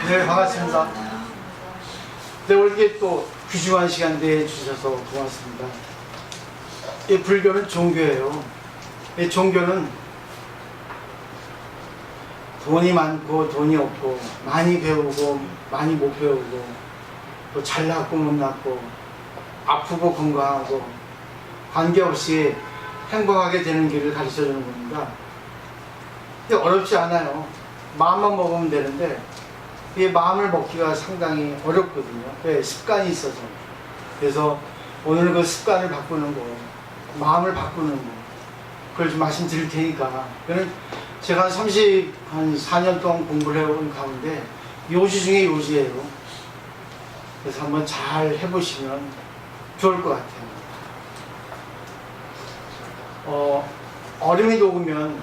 네, 반갑습니다. 네, 오늘 이렇게 또 귀중한 시간 내주셔서 고맙습니다. 이 불교는 종교예요. 이 종교는 돈이 많고 돈이 없고, 많이 배우고 많이 못 배우고, 또 잘났고 못났고, 아프고 건강하고 관계없이 행복하게 되는 길을 가르쳐주는 겁니다. 근데 어렵지 않아요. 마음만 먹으면 되는데 이 마음을 먹기가 상당히 어렵거든요. 왜? 습관이 있어서. 그래서 오늘 그 습관을 바꾸는 거, 마음을 바꾸는 거, 그걸 좀 말씀드릴 테니까. 그는 제가 한 4년 동안 공부를 해온 가운데 요지 중에 요지예요. 그래서 한번 잘 해보시면 좋을 것 같아요. 얼음이 녹으면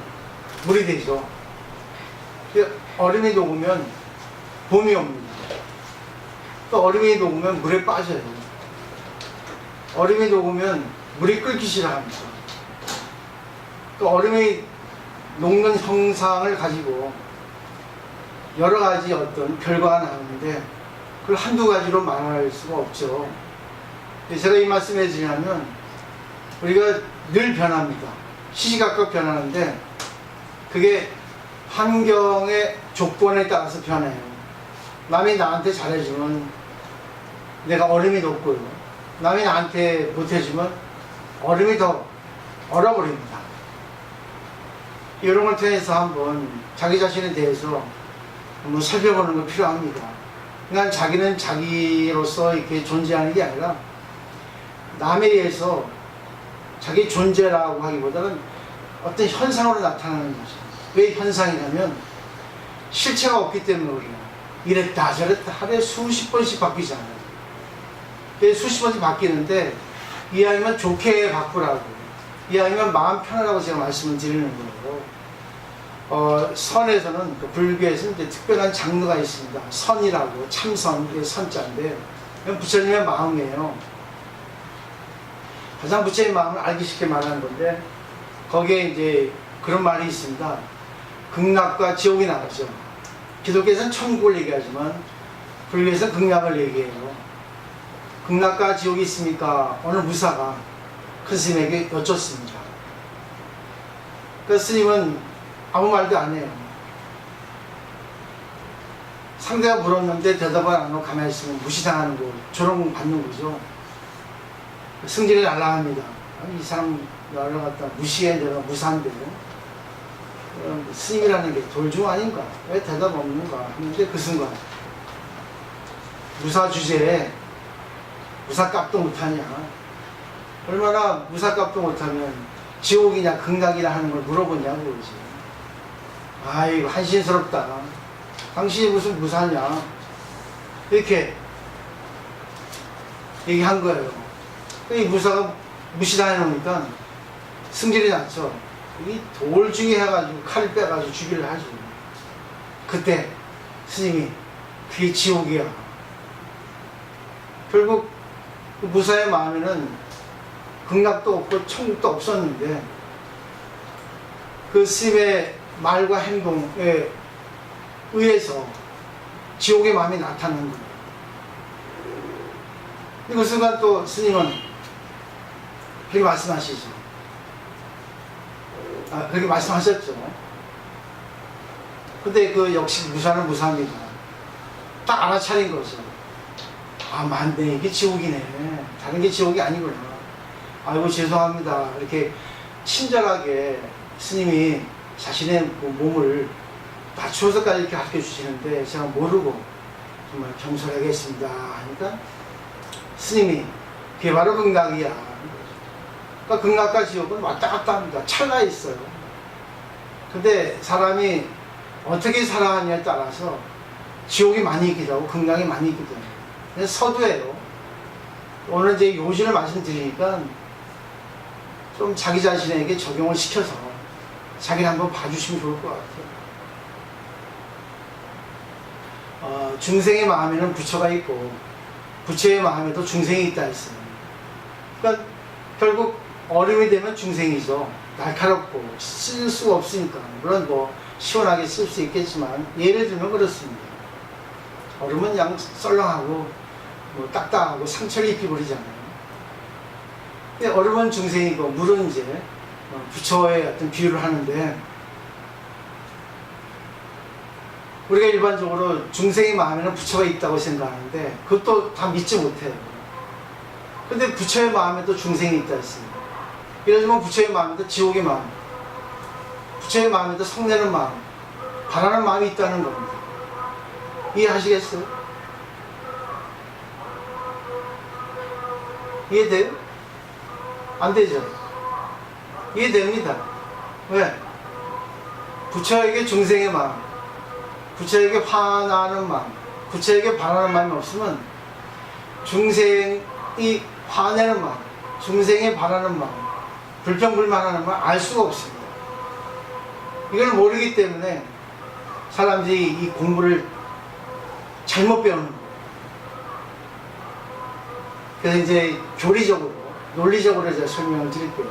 물이 되죠. 얼음이 녹으면 봄이 옵니다. 또 얼음이 녹으면 물에 빠져요. 얼음이 녹으면 물이 끓기 시작합니다. 또 얼음이 녹는 형상을 가지고 여러 가지 어떤 결과가 나오는데 그걸 한두 가지로 말할 수가 없죠. 제가 이 말씀해 드리냐면 우리가 늘 변합니다. 시시각각 변하는데 그게 환경의 조건에 따라서 변해요. 남이 나한테 잘해주면 내가 얼음이 녹고요. 남이 나한테 못해주면 얼음이 더 얼어버립니다. 이런 걸 통해서 한번 자기 자신에 대해서 한번 살펴보는 거 필요합니다. 그러니까 자기는 자기로서 이렇게 존재하는 게 아니라 남에 의해서 자기 존재라고 하기보다는 어떤 현상으로 나타나는 거죠. 왜 현상이냐면 실체가 없기 때문에 우리가 이랬다 저랬다 하루에 수십 번씩 바뀌잖아요. 수십 번씩 바뀌는데 이왕이면 좋게 바꾸라고, 이왕이면 마음 편하라고 제가 말씀을 드리는 거예요. 선에서는 그 불교에서는 이제 특별한 장르가 있습니다. 선이라고, 참선, 이게 선자인데 부처님의 마음이에요. 가장 부처님의 마음을 알기 쉽게 말하는 건데 거기에 이제 그런 말이 있습니다. 극락과 지옥이 나왔죠. 기독교에서는 천국을 얘기하지만 불교에서는 극락을 얘기해요. 극락과 지옥이 있습니까? 어느 무사가 큰 스님에게 여쭙습니다. 그 스님은 아무 말도 안 해요. 상대가 물었는데 대답을 안 하고 가만히 있으면 무시당하는 거, 조롱받는 거죠. 승질이 날라갑니다. 이 사람 나를 갖다 무시해, 내가 무사한데 스님이라는 게 돌중 아닌가? 왜 대답 없는가? 했는데 그 순간 무사 주제에 무사값도 못하냐? 얼마나 무사값도 못하면 지옥이냐 극락이냐 하는 걸 물어보냐고 그러지. 아이고 한신스럽다. 당신이 무슨 무사냐? 이렇게 얘기한 거예요. 이 무사가 무시당해 놓으니까 승질이 났죠. 이 돌중에 해가지고 칼을 빼가지고 죽이려 하죠. 그때 스님이 그게 지옥이야. 결국 그 무사의 마음에는 극락도 없고 천국도 없었는데 그 스님의 말과 행동에 의해서 지옥의 마음이 나타난 거예요. 그 순간 또 스님은 그렇게 말씀하시죠. 그렇게 말씀하셨죠. 근데 그 역시 무사는 무사입니다. 딱 알아차린 거죠. 아, 맞네. 이게 지옥이네. 다른 게 지옥이 아니구나. 아이고, 죄송합니다. 이렇게 친절하게 스님이 자신의 몸을 낮추어서까지 이렇게 가르쳐 주시는데 제가 모르고 정말 경솔하게 했습니다. 하니까 스님이 그게 바로 극락이야. 그러니까 극락과 지옥은 왔다 갔다 합니다. 찰나에 있어요. 근데 사람이 어떻게 살아가냐에 따라서 지옥이 많이 있기도 하고 극락이 많이 있기도 해요. 그래서 서두예요. 오늘 이제 요지를 말씀드리니까 좀 자기 자신에게 적용을 시켜서 자기를 한번 봐주시면 좋을 것 같아요. 중생의 마음에는 부처가 있고 부처의 마음에도 중생이 있다 했어요. 그러니까 결국 얼음이 되면 중생이죠. 날카롭고 쓸 수가 없으니까. 물론 뭐 시원하게 쓸 수 있겠지만 예를 들면 그렇습니다. 얼음은 그냥 썰렁하고 뭐 딱딱하고 상처를 입혀버리잖아요. 근데 얼음은 중생이고 물은 이제 부처의 어떤 비유를 하는데, 우리가 일반적으로 중생의 마음에는 부처가 있다고 생각하는데 그것도 다 믿지 못해요. 근데 부처의 마음에도 중생이 있다 했습니다. 이러지만 부처의 마음에도 지옥의 마음, 부처의 마음에도 성내는 마음, 바라는 마음이 있다는 겁니다. 이해하시겠어요? 이해돼요? 안 되죠? 이해됩니다. 왜? 부처에게 중생의 마음, 부처에게 화나는 마음, 부처에게 바라는 마음이 없으면 중생이 화내는 마음, 중생이 바라는 마음, 불평불만하는 마음 알 수가 없습니다. 이걸 모르기 때문에 사람들이 이 공부를 잘못 배우는 거예요. 그래서 이제 교리적으로, 논리적으로 제가 설명을 드릴게요.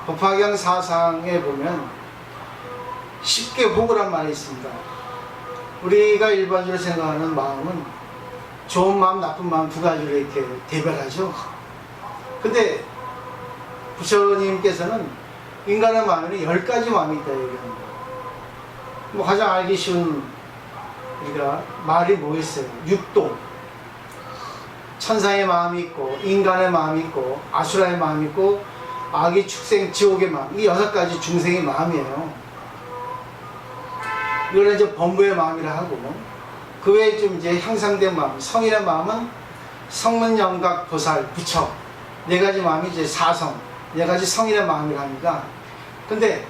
법화경 사상에 보면 쉽게 호구란 말이 있습니다. 우리가 일반적으로 생각하는 마음은 좋은 마음, 나쁜 마음 두 가지로 이렇게 대별하죠. 근데 부처님께서는 인간의 마음에는 10가지 마음이 있다 얘기합니다. 뭐 가장 알기 쉬운 우리가 말이 뭐겠어요? 육동. 천사의 마음이 있고, 인간의 마음이 있고, 아수라의 마음이 있고, 악의 축생, 지옥의 마음. 이 6가지 중생의 마음이에요. 이거는 이제 범부의 마음이라 하고, 그 외에 좀 이제 향상된 마음, 성인의 마음은 성문, 영각, 보살, 부처. 4가지 마음이 이제 사성, 4가지 성인의 마음이라 합니다. 근데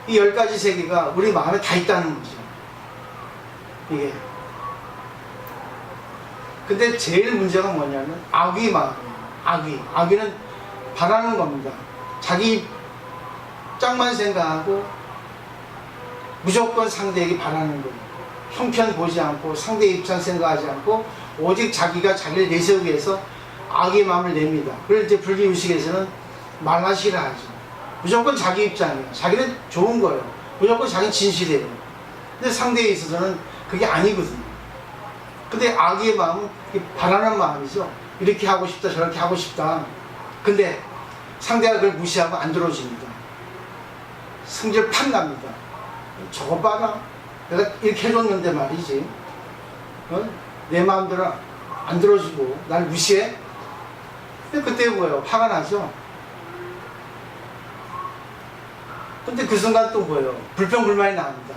이 10가지 세계가 우리 마음에 다 있다는 거죠. 이게. 근데 제일 문제가 뭐냐면 악의 마음이에요. 악의는 바라는 겁니다. 자기 짝만 생각하고 무조건 상대에게 바라는 거예요. 형편 보지 않고 상대의 입장 생각하지 않고 오직 자기가 자기를 내세우기 위해서 악의 마음을 냅니다. 그래서 이제 불교의식에서는 말라시라 하죠. 무조건 자기 입장이에요. 자기는 좋은 거예요. 무조건 자기는 진실이에요. 근데 상대에 있어서는 그게 아니거든요. 근데 악의 마음은 바라는 마음이죠. 이렇게 하고 싶다, 저렇게 하고 싶다. 근데 상대가 그걸 무시하고 안 들어줍니다. 승질 팍 납니다. 저거 봐라. 내가 이렇게 해줬는데 말이지. 내 마음대로 안 들어주고 날 무시해? 근데 그때 뭐예요? 화가 나죠? 근데 그 순간 또 뭐예요? 불평불만이 나옵니다.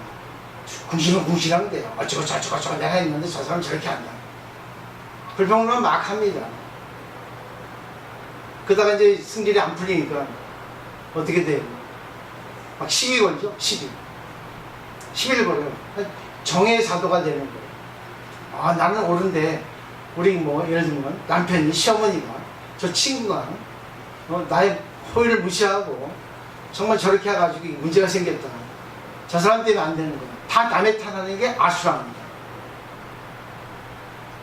궁시렁궁시렁대요. 어쩌고 내가 했는데 저 사람 저렇게 한다. 불평불만 막 합니다. 그러다가 이제 승질이 안 풀리니까 어떻게 돼요? 막 시비 걸죠? 시비를 걸어요. 정의 사도가 되는 거예요. 아, 나는 옳은데, 우리 뭐, 예를 들면, 남편이, 시어머니가, 저 친구가, 나의 호의를 무시하고, 정말 저렇게 해가지고 문제가 생겼다. 저 사람 때문에 안 되는 거야. 다 남의 탓하는 게 아수라입니다.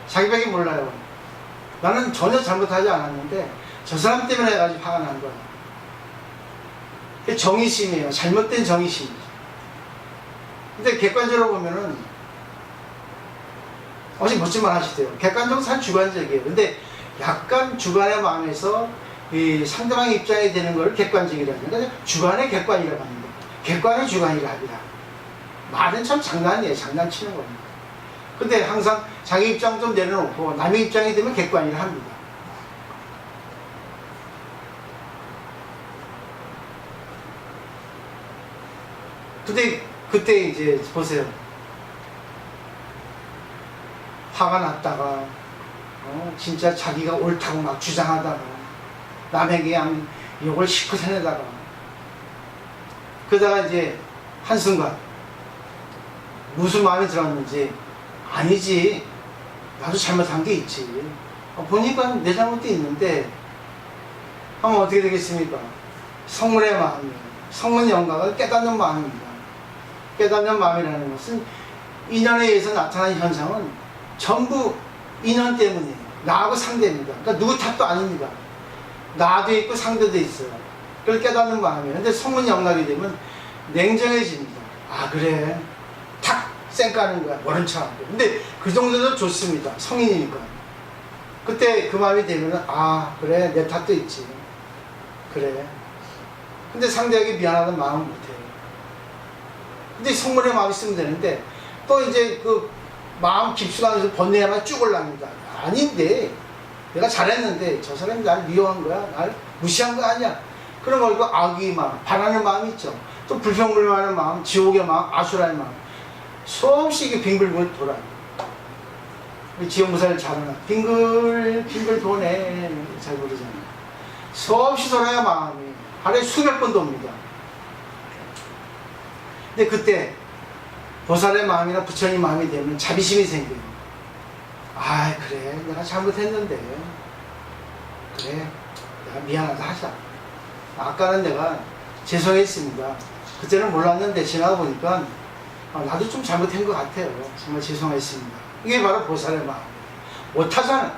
자기밖에 몰라요. 나는 전혀 잘못하지 않았는데, 저 사람 때문에 해가지고 화가 난 거야. 그게 정의심이에요. 잘못된 정의심이죠. 근데 객관적으로 보면은, 어제 멋진 말 하시대요. 객관적으로 사실 주관적이에요. 근데 약간 주관의 마음에서 이 상대방의 입장이 되는 걸 객관적이라고 하니까 주관의 객관이라고 합니다. 객관의 주관이라 합니다. 말은 참 장난이에요. 장난치는 겁니다. 근데 항상 자기 입장 좀 내려놓고 남의 입장이 되면 객관이라 합니다. 근데 그때 이제 보세요. 화가 났다가 진짜 자기가 옳다고 막 주장하다가 남에게 그냥 욕을 실컷 해내다가 그러다가 이제 한순간 무슨 마음이 들었는지 아니지 나도 잘못한 게 있지 보니까 내 잘못도 있는데 하면 어떻게 되겠습니까? 성문의 마음이에요. 성문 영각은 깨닫는 마음입니다. 깨닫는 마음이라는 것은 인연에 의해서 나타나는 현상은 전부 인연 때문이에요. 나하고 상대입니다. 그러니까 누구 탓도 아닙니다. 나도 있고 상대도 있어요. 그걸 깨닫는 마음이에요. 근데 성문 영락이 되면 냉정해집니다. 아 그래 탁 쌩까는 거야. 모른 척하고. 근데 그 정도도 좋습니다. 성인이니까. 그때 그 마음이 되면은, 아, 그래, 내 탓도 있지. 그래. 근데 상대에게 미안하다는 마음은 못해요. 근데 성물의 마음이 있으면 되는데, 또 이제 그 마음 깊숙하면서 번뇌야만 쭉 올라옵니다. 아닌데, 내가 잘했는데, 저 사람이 나를 미워한 거야? 나를 무시한 거 아니야? 그런 걸 그 악의 마음, 바라는 마음이 있죠. 또 불평불만한 마음, 지옥의 마음, 아수라의 마음. 수없이 이게 빙글빙글 돌아요. 우리 지옥무사를 잘하나. 빙글 도네. 잘 모르잖아요. 수없이 돌아야 마음이. 하루에 수백 번 돕니다. 근데 그때 보살의 마음이나 부처님 마음이 되면 자비심이 생겨요. 아, 그래. 내가 잘못했는데. 그래. 내가 미안하다 하자. 아까는 내가 죄송했습니다. 그때는 몰랐는데 지나가 보니까 나도 좀 잘못한 것 같아요. 정말 죄송했습니다. 이게 바로 보살의 마음이에요. 못하잖아.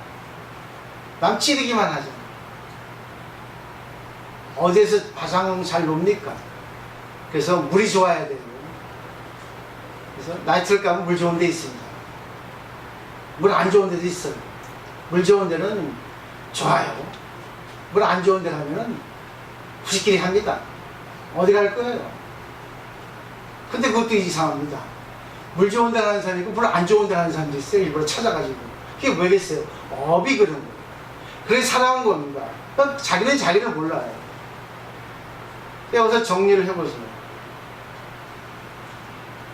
남 찌르기만 하잖아. 어디에서 바상 잘 놉니까? 그래서 물이 좋아야 돼요. 그래서 나이트를 가면 물 좋은 데 있습니다. 물 안 좋은 데도 있어요. 물 좋은 데는 좋아요. 물 안 좋은 데 가면은 후식끼리 합니다. 어디 갈 거예요? 근데 그것도 이상합니다. 물 좋은 데 가는 사람이 있고 물 안 좋은 데 가는 사람도 있어요. 일부러 찾아가지고. 그게 왜겠어요? 업이 그런 거예요. 그래서 살아온 겁니다. 그러니까 자기는 자기를 몰라요. 여기서 정리를 해보세요.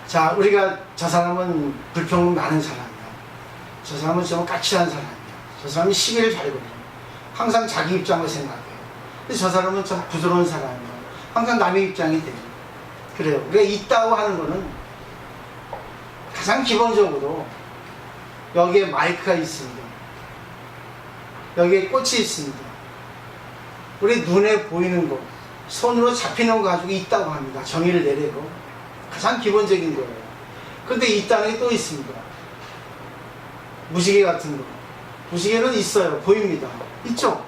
자, 우리가 저 사람은 불평 많은 사람이야. 저 사람은 좀 까칠한 사람이야. 저 사람이 시비를 잘 걸어. 항상 자기 입장을 생각해요. 근데 저 사람은 참 부드러운 사람이야. 항상 남의 입장이 돼요. 그래요. 우리가 있다고 하는 거는 가장 기본적으로 여기에 마이크가 있습니다. 여기에 꽃이 있습니다. 우리 눈에 보이는 거, 손으로 잡히는 거 가지고 있다고 합니다. 정의를 내리고. 가장 기본적인 거예요. 근데 있다는 게 또 있습니다. 무지개 같은 거. 무지개는 있어요. 보입니다. 있죠?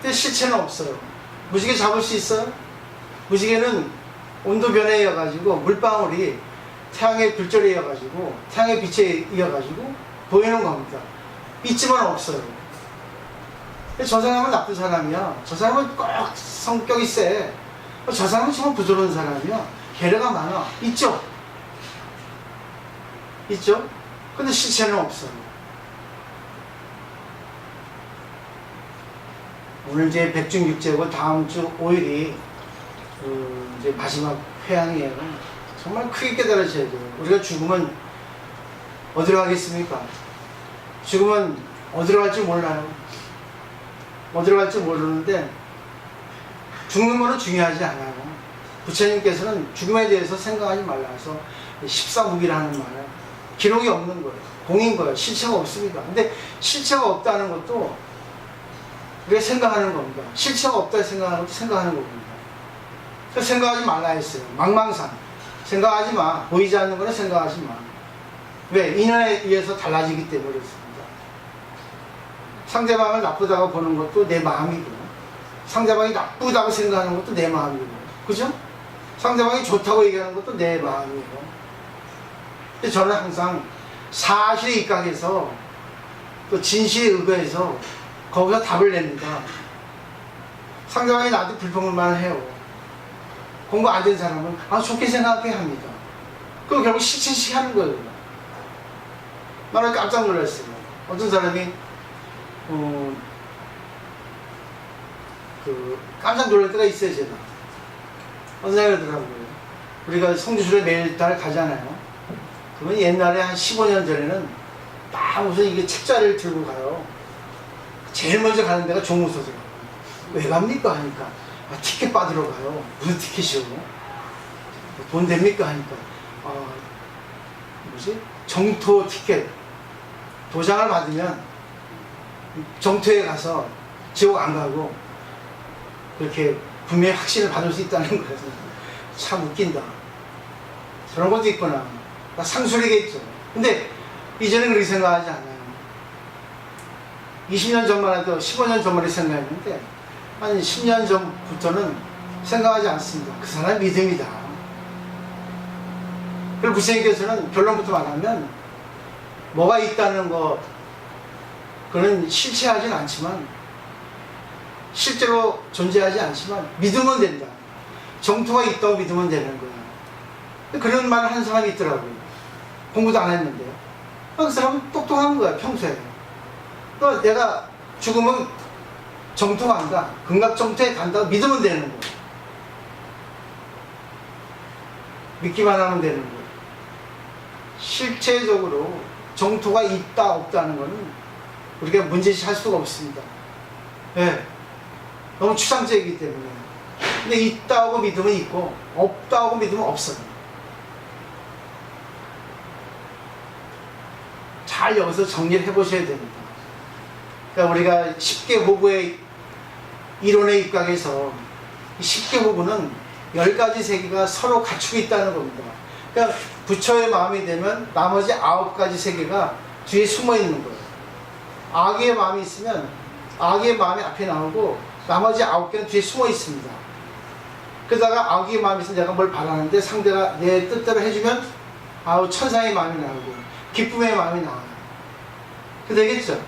근데 실체는 없어요. 무지개 잡을 수 있어요? 무지개는 온도 변화에 의해가지고 물방울이 태양의 불절에 의해가지고 태양의 빛에 의해가지고 보이는 겁니다. 있지만 없어요. 저 사람은 나쁜 사람이야. 저 사람은 꼭 성격이 세. 저 사람은 정말 부드러운 사람이야. 배려가 많아. 있죠? 있죠? 근데 실체는 없어요. 오늘 이제 백중육제고 다음 주 5일이 이제 마지막 회양이에요. 정말 크게 깨달으셔야 돼요. 우리가 죽으면 어디로 가겠습니까? 죽으면 어디로 갈지 몰라요. 어디로 갈지 모르는데 죽는 거는 중요하지 않아요. 부처님께서는 죽음에 대해서 생각하지 말라서 십사무기라는 말, 기록이 없는 거예요. 공인 거예요. 실체가 없습니다. 근데 실체가 없다는 것도 우리가 생각하는 겁니다. 실체가 없다 생각하는 것도 생각하는 겁니다. 그래서 생각하지 말라 했어요. 망망상. 생각하지 마. 보이지 않는 거는 생각하지 마. 왜? 인연에 의해서 달라지기 때문에 그렇습니다. 상대방을 나쁘다고 보는 것도 내 마음이고, 상대방이 나쁘다고 생각하는 것도 내 마음이고, 그죠? 상대방이 좋다고 얘기하는 것도 내 마음이고. 근데 저는 항상 사실에 입각해서 또 진실에 의거해서 거기서 답을 냅니다. 상대방이 나한테 불평을만 해요. 공부 안 된 사람은 좋게 생각해 합니다. 그럼 결국 실체시 하는 거예요. 나는 깜짝 놀랐어요. 어떤 사람이 깜짝 놀랄 때가 있어요. 제가 어떤 생각이 들더라고요. 우리가 성지순례 매일 달 가잖아요. 그러면 옛날에 한 15년 전에는 딱 무슨 이게 책자리를 들고 가요. 제일 먼저 가는 데가 종무소더라고요. 왜 갑니까? 하니까 티켓 받으러 가요. 무슨 티켓이요? 돈 됩니까? 하니까 정토 티켓 도장을 받으면 정토에 가서 지옥 안 가고 그렇게 분명히 확신을 받을 수 있다는 거예요. 참 웃긴다. 저런 것도 있구나. 상술이겠죠. 근데 이제는 그렇게 생각하지 않아요. 20년 전만 해도 15년 전만 생각했는데 한 10년 전부터는 생각하지 않습니다. 그 사람의 믿음이다. 그리고 부처님께서는 결론부터 말하면 뭐가 있다는 거 그는 실체하진 않지만 실제로 존재하지 않지만 믿으면 된다. 정토가 있다고 믿으면 되는 거야. 그런 말을 하는 사람이 있더라고요. 공부도 안 했는데요. 그 사람은 똑똑한 거야 평소에. 또 내가 죽으면 정토 간다. 극락정토에 간다고 믿으면 되는 거야. 믿기만 하면 되는 거야. 실체적으로 정토가 있다 없다는 거는 우리가 문제시할 수가 없습니다. 네. 너무 추상적이기 때문에. 근데 있다고 믿으면 있고 없다고 믿으면 없어요. 잘 여기서 정리를 해보셔야 됩니다. 그러니까 우리가 10개 호구의 이론에 입각해서 10개 호구는 10가지 세계가 서로 갖추고 있다는 겁니다. 그러니까 부처의 마음이 되면 나머지 9가지 세계가 뒤에 숨어 있는 거예요. 아기의 마음이 있으면 아기의 마음이 앞에 나오고 나머지 9개는 뒤에 숨어 있습니다. 그러다가 아기의 마음이 있으면 내가 뭘 바라는데 상대가 내 뜻대로 해주면 천상의 마음이 나오고 기쁨의 마음이 나와요. 그 되겠죠?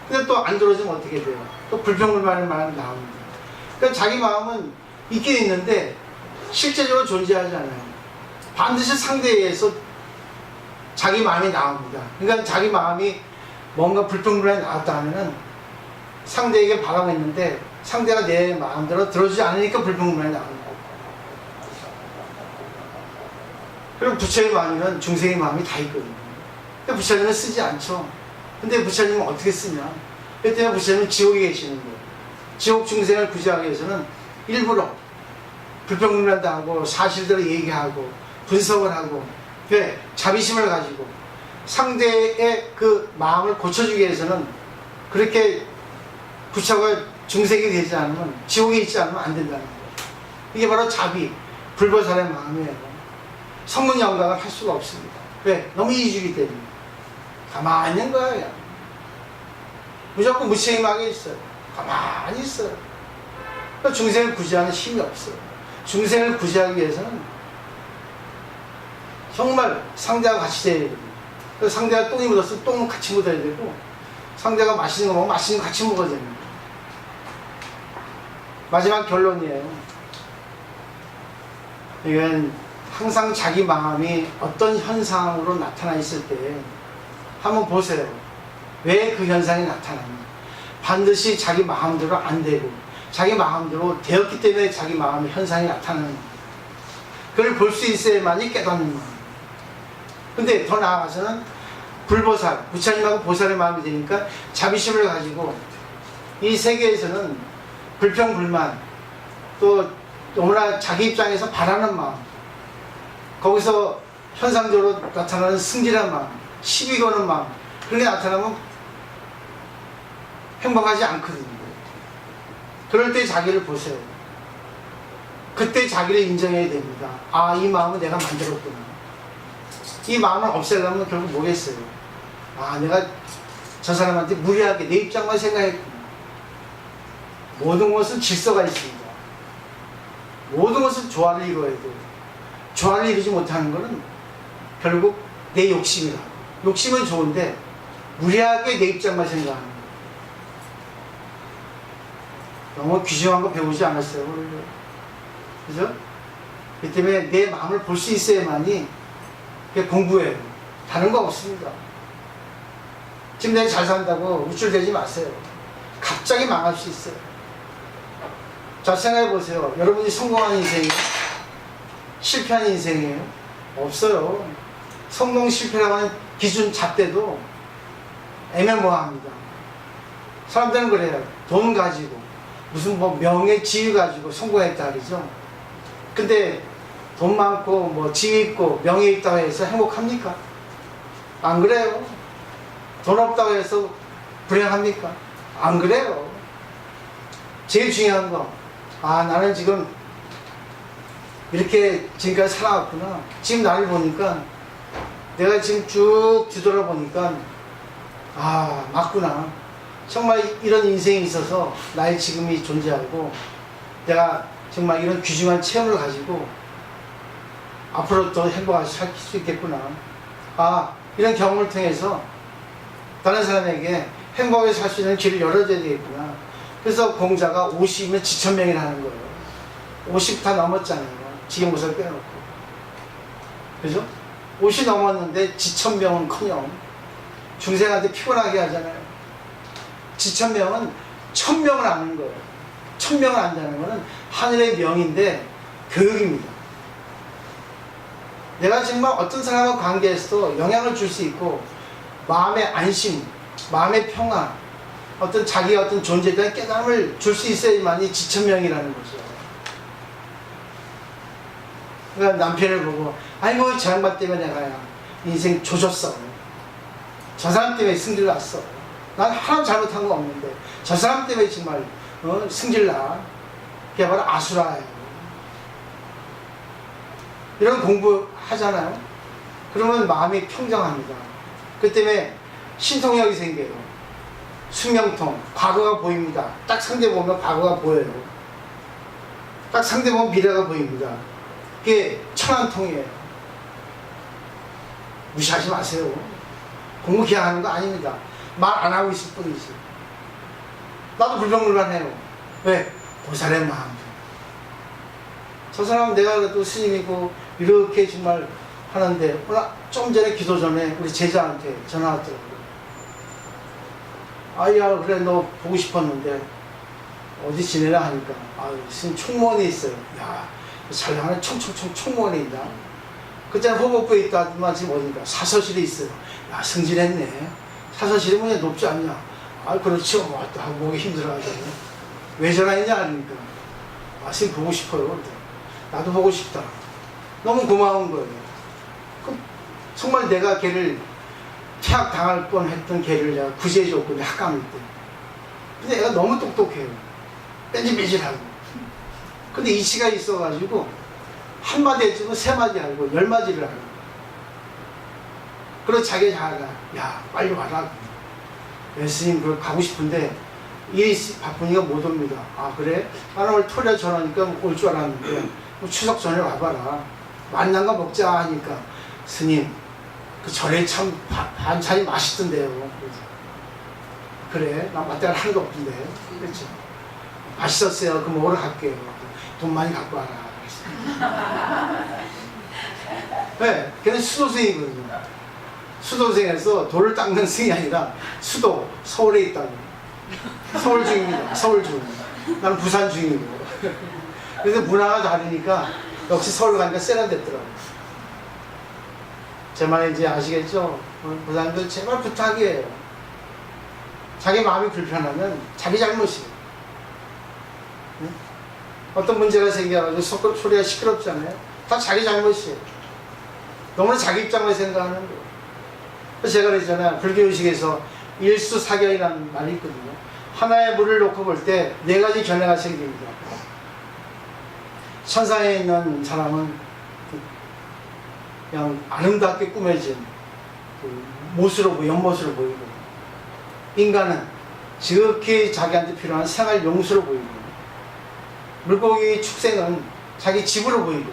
근데 또 안 들어주면 어떻게 돼요? 또 불평불만의 마음이 나옵니다. 그러니까 자기 마음은 있긴 있는데 실제적으로 존재하지 않아요. 반드시 상대에 의해서 자기 마음이 나옵니다. 그러니까 자기 마음이 뭔가 불평불만이 나왔다 하면은 상대에게 바라고 있는데 상대가 내 마음대로 들어주지 않으니까 불평불만이 나오는 거예요. 그리고 부처의 마음이면 중생의 마음이 다 있거든요. 근데 부처님은 쓰지 않죠. 근데 부처님은 어떻게 쓰냐? 그때 부처님은 지옥에 계시는 거예요. 지옥 중생을 구제하기 위해서는 일부러 불평불만도 하고 사실대로 얘기하고 분석을 하고 자비심을 가지고 상대의 그 마음을 고쳐주기 위해서는 그렇게 부처가 중생이 되지 않으면 지옥에 있지 않으면 안 된다는 거예요. 이게 바로 자비, 불보살의 마음이에요. 성문영각을 할 수가 없습니다. 왜? 너무 이주기 때문에. 가만히 있는 거야 그냥. 무조건 무책임하게 있어요. 가만히 있어요. 그러니까 중생을 구제하는 힘이 없어요. 중생을 구제하기 위해서는 정말 상대와 같이 돼야 됩니다. 그래서 상대가 똥이 묻었으면 똥은 같이 묻어야 되고 상대가 맛있는 거 먹으면 맛있는 거 같이 먹어야 됩니다. 마지막 결론이에요. 이건 항상 자기 마음이 어떤 현상으로 나타나 있을 때 한번 보세요. 왜 그 현상이 나타나냐. 반드시 자기 마음대로 안 되고 자기 마음대로 되었기 때문에 자기 마음의 현상이 나타나는 겁니다. 그걸 볼 수 있어야만이 깨닫는 마음. 근데 더 나아가서는 불보살, 부처님하고 보살의 마음이 되니까 자비심을 가지고 이 세계에서는 불평불만 또 너무나 자기 입장에서 바라는 마음, 거기서 현상적으로 나타나는 승질한 마음, 시비 거는 마음, 그런 게 나타나면 행복하지 않거든요. 그럴 때 자기를 보세요. 그때 자기를 인정해야 됩니다. 아, 이 마음은 내가 만들었구나. 이 마음을 없애려면 결국 뭐겠어요? 아, 내가 저 사람한테 무리하게 내 입장만 생각했구나. 모든 것은 질서가 있습니다. 모든 것은 조화를 이루어야 돼요. 조화를 이루지 못하는 것은 결국 내 욕심이라. 욕심은 좋은데 무리하게 내 입장만 생각하는 거예요. 너무 귀중한 거 배우지 않았어요, 우리가. 그죠? 그 때문에 내 마음을 볼 수 있어야만이 공부해요. 다른 거 없습니다. 지금 내가 잘 산다고 우쭐대지 마세요. 갑자기 망할 수 있어요. 자, 생각해 보세요. 여러분이 성공한 인생이에요? 실패한 인생이에요? 없어요. 성공 실패라고 하는 기준 잣대도 애매모호합니다. 사람들은 그래요. 돈 가지고 무슨 뭐 명예 지위 가지고 성공했다 그러죠. 근데 돈 많고 뭐 지위 있고 명예 있다고 해서 행복합니까? 안 그래요. 돈 없다고 해서 불행합니까? 안 그래요. 제일 중요한 거, 아, 나는 지금 이렇게 지금까지 살아왔구나. 지금 나를 보니까 내가 지금 쭉 뒤돌아보니까 아, 맞구나. 정말 이런 인생이 있어서 나의 지금이 존재하고 내가 정말 이런 귀중한 체험을 가지고 앞으로 더 행복하게 살 수 있겠구나. 아, 이런 경험을 통해서 다른 사람에게 행복하게 살 수 있는 길을 열어줘야 되겠구나. 그래서 공자가 50이면 지천명이라는 거예요. 50 다 넘었잖아요. 지경무설 빼놓고. 그죠? 50 넘었는데 지천명은 커녕 중생한테 피곤하게 하잖아요. 지천명은 천명을 아는 거예요. 천명을 안다는 거는 하늘의 명인데 교육입니다. 내가 정말 어떤 사람과 관계에서도 영향을 줄 수 있고 마음의 안심, 마음의 평화, 어떤 자기의 어떤 존재에 대한 깨달음을 줄 수 있어야만이 지천명이라는 거죠. 그러니까 남편을 보고 아이고 저 양반 때문에 내가 인생 조졌어. 저 사람 때문에 승질났어. 난 하나도 잘못한 거 없는데 저 사람 때문에 정말 승질나. 그게 바로 아수라예요. 이런 공부 하잖아요. 그러면 마음이 평정합니다. 그 때문에 신통력이 생겨요. 수명통, 과거가 보입니다. 딱 상대 보면 과거가 보여요. 딱 상대 보면 미래가 보입니다. 그게 천안통이에요. 무시하지 마세요. 공부 그냥 하는 거 아닙니다. 말 안 하고 있을 뿐이지. 나도 불평불만해요. 왜? 보살의 마음. 저 사람은 내가 그래도 스님이고 이렇게 정말 하는데 좀 전에 기도 전에 우리 제자한테 전화 왔더라고요. 아야 그래 너 보고 싶었는데 어디 지내라 하니까 스님 총무원에 있어요. 야 잘 나가는 총무원에 있다. 그때는 호복부에 있다만 지금 어딘가 사서실에 있어요. 야 승진했네. 사서실이 뭐냐 높지 않냐. 그렇지 뭐 또 하고 보기 힘들어하잖아요. 왜 전화했냐 하니까 스님 보고 싶어요. 나도 보고 싶다. 너무 고마운 거예요. 정말 내가 걔를 퇴학당할 뻔했던 걔를 내가 구제해줬거든요. 학감일 때. 근데 애가 너무 똑똑해요. 뺀질뺀질하고. 근데 이치가 있어가지고 한마디 했지만 세마디 알고 10마디를 알고. 그래서 자기 자가 야 빨리 와라. 스님 그걸 가고 싶은데 일이 바쁘니까 못 옵니다. 그래? 나는 오늘 토요일에 전화하니까 올 줄 알았는데 추석 전에 와봐라. 만난 거 먹자 하니까 스님 그 절에 참 반찬이 맛있던데요. 그래? 나 맛대가 하나도 없던데. 그렇죠. 맛있었어요. 그럼 먹으러 갈게요. 돈 많이 갖고 와라. 네, 걔는 수도생이거든요. 수도생에서 돌을 닦는 승이 아니라 수도, 서울에 있다고. 서울 중입니다. 서울 중. 나는 부산 중이고. 그래서 문화가 다르니까 역시 서울 가니까 세련됐더라고요. 제 말 이제 아시겠죠? 부산들 제발 부탁이에요. 자기 마음이 불편하면 자기 잘못이에요. 응? 어떤 문제가 생겨가지고 소리가 시끄럽잖아요. 다 자기 잘못이에요. 너무나 자기 입장만 생각하는 거예요. 그래서 제가 그랬잖아요. 불교의식에서 일수사견이라는 말이 있거든요. 하나의 물을 놓고 볼 때 4가지 견해가 생깁니다. 천상에 있는 사람은 그냥 아름답게 꾸며진 못으로 연못으로 보이고, 인간은 지극히 자기한테 필요한 생활 용수로 보이고, 물고기 축생은 자기 집으로 보이고,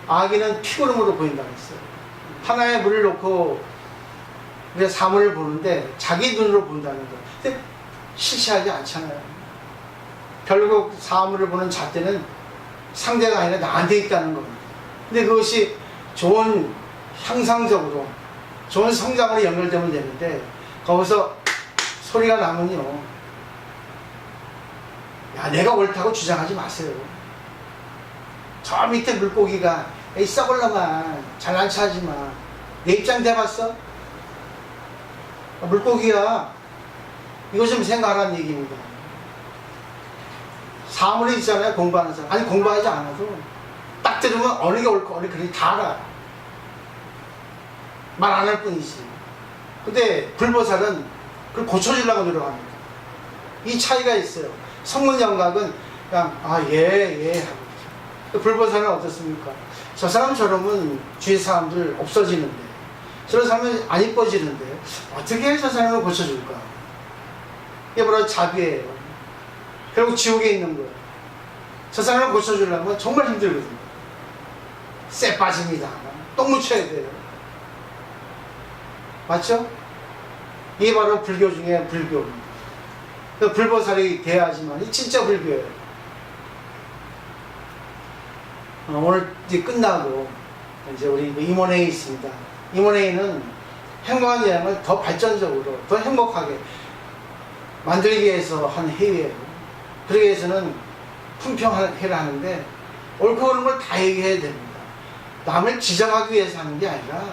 아기는 피구름으로 보인다고 했어요. 하나의 물을 놓고 우리가 사물을 보는데 자기 눈으로 본다는 거. 근데 실체하지 않잖아요. 결국 사물을 보는 잣대는 상대가 아니라 나한테 있다는 겁니다. 근데 그것이 좋은 향상적으로, 좋은 성장으로 연결되면 되는데, 거기서 소리가 나면요, 야, 내가 옳다고 주장하지 마세요. 저 밑에 물고기가, 에이, 썩을라만, 잘난 체하지 마. 내 입장 대봤어? 물고기야. 이거 좀 생각하라는 얘기입니다. 사물이 있잖아요, 공부하는 사람. 아니, 공부하지 않아도 딱 들으면 어느 게 옳고 어느 게 그리 다 알아. 말 안 할 뿐이지. 근데 불보살은 그걸 고쳐주려고 노력합니다. 이 차이가 있어요. 성문영각은 그냥 예 하고. 불보살은 어떻습니까? 저 사람처럼은 주위 사람들 없어지는데, 저런 사람은 안 이뻐지는데 어떻게 해서 저 사람을 고쳐줄까? 이게 바로 자비예요. 결국 지옥에 있는 거예요. 저 사람을 고쳐주려면 정말 힘들거든요. 쎄 빠집니다. 똥 묻혀야 돼요. 맞죠? 이게 바로 불교 중에 불교입니다. 불보살이 돼야지만 진짜 불교예요. 오늘 이제 끝나고 이제 우리 임원회의 있습니다. 임원회의는 행복한 여행을 더 발전적으로 더 행복하게 만들기 위해서 한 회의예요. 그러기 위해서는 품평회를 하는데 옳고 그른 걸 다 얘기해야 됩니다. 남을 지적하기 위해서 하는 게 아니라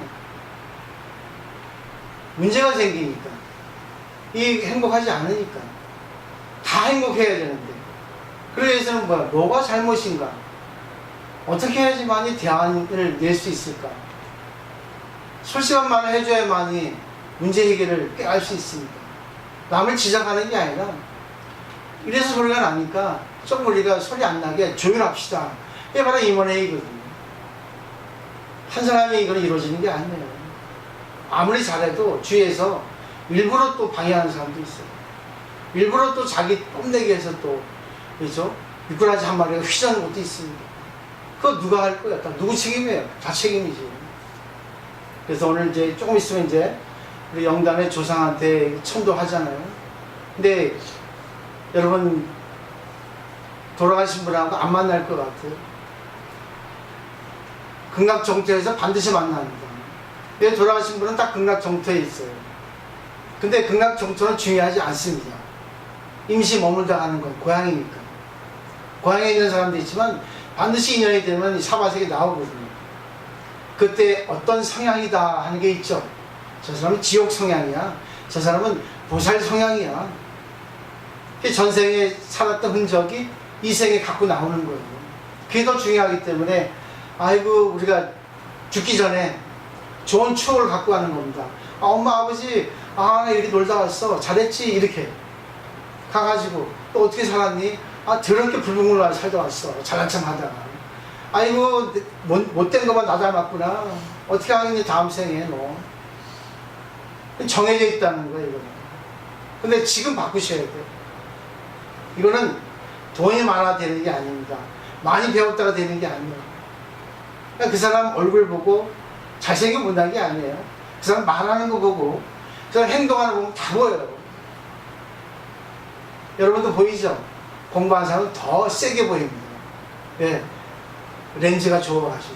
문제가 생기니까 이 행복하지 않으니까 다 행복해야 되는데 그러기 위해서는 뭐가 잘못인가, 어떻게 해야지만이 대안을 낼 수 있을까, 솔직한 말을 해줘야만이 문제 해결을 할 수 있습니다. 남을 지적하는 게 아니라 이래서 소리가 나니까 좀 우리가 소리 안 나게 조율합시다. 이게 바로 임원회의거든요. 한 사람이 이걸 이루어지는 게 아니에요. 아무리 잘해도 주위에서 일부러 또 방해하는 사람도 있어요. 일부러 또 자기 뽐내기 위해서 또, 그렇죠? 미꾸라지 한 마리가 휘저는 것도 있습니다. 그거 누가 할 거야? 누구 책임이에요? 다 책임이지. 그래서 오늘 이제 조금 있으면 이제 우리 영단의 조상한테 천도하잖아요. 근데 여러분 돌아가신 분하고 안 만날 것 같아요. 극락정토에서 반드시 만납니다. 왜 돌아가신 분은 딱 극락정토에 있어요. 근데 극락정토는 중요하지 않습니다. 임시 머물다 가는 건 고향이니까. 고향에 있는 사람도 있지만 반드시 인연이 되면 이 사바세계 나오거든요. 그때 어떤 성향이다 하는 게 있죠. 저 사람은 지옥 성향이야. 저 사람은 보살 성향이야. 전생에 살았던 흔적이 이 생에 갖고 나오는 거예요. 그게 더 중요하기 때문에 아이고 우리가 죽기 전에 좋은 추억을 갖고 가는 겁니다. 엄마 아버지 나 이렇게 놀다 왔어 잘했지 이렇게 가가지고 또 어떻게 살았니? 더럽게 불평불만 살다 왔어 잘난 척 하다가 아이고 못된 것만 나 닮았구나 어떻게 하겠니 다음 생에 너 정해져 있다는 거예요 이거는. 근데 지금 바꾸셔야 돼요. 이거는 돈이 많아 되는 게 아닙니다. 많이 배웠다가 되는 게 아니에요. 그러니까 그 사람 얼굴 보고 잘생겨 본다는 게 아니에요. 그 사람 말하는 거 보고 그 사람 행동하는 거 보면 다 보여요. 여러분도 보이죠? 공부하는 사람은 더 세게 보입니다. 예. 렌즈가 좋아가지고